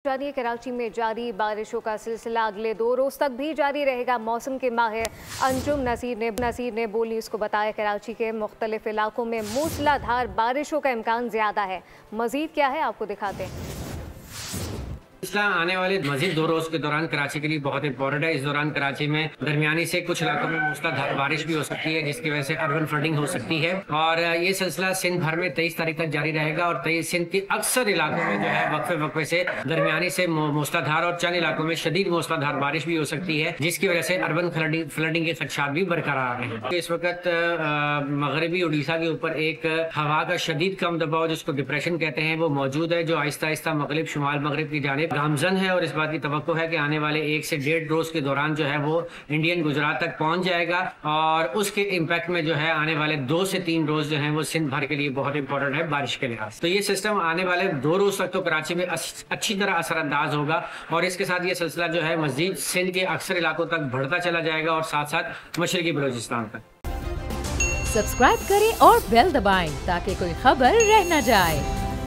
जानिए कराची में जारी बारिशों का सिलसिला अगले 2 रोज तक भी जारी रहेगा। मौसम के माहिर अंजुम नसीर ने बोल न्यूज़ को बताया कराची के मुख्तलिफ इलाकों में मूसलाधार बारिशों का इम्कान ज्यादा है। मजीद क्या है आपको दिखाते हैं। आने वाले मजीद 2 रोज के दौरान कराची के लिए बहुत इंपॉर्टेंट है। इस दौरान कराची में दरमियानी से कुछ इलाकों में मूसलाधार बारिश भी हो सकती है, जिसकी वजह से अर्बन फ्लडिंग हो सकती है। और ये सिलसिला सिंध भर में 23 तारीख तक जारी रहेगा और सिंध के अक्सर इलाकों में जो है वक्फे वक्फे से दरमियानी से मूसलाधार और चंद इलाकों में शदीद मूसलाधार बारिश भी हो सकती है, जिसकी वजह से अर्बन फ्लडिंग के खदशात भी बरकरार हैं। इस वक्त मगरबी उड़ीसा के ऊपर एक हवा का शदीद कम दबाव, जिसको डिप्रेशन कहते हैं, वो मौजूद है, जो आहिस्ता आहिस्ता मगरिब शुमाल मगरिब की जानिब गामजन है। और इस बात की तवक्को है कि आने वाले 1 से 1.5 रोज के दौरान जो है वो इंडियन गुजरात तक पहुंच जाएगा और उसके इम्पैक्ट में जो है आने वाले 2 से 3 रोज जो है वो सिंध भर के लिए बहुत इंपॉर्टेंट है बारिश के लिहाज। तो ये सिस्टम आने वाले 2 रोज तक तो कराची में अच्छी तरह असरअंदाज होगा और इसके साथ ये सिलसिला जो है मजीद सिंध के अक्सर इलाकों तक बढ़ता चला जाएगा और साथ साथ मशरकी बलूचिस्तान तक। सब्सक्राइब करें और बेल दबाएं ताकि कोई खबर रह न जाए।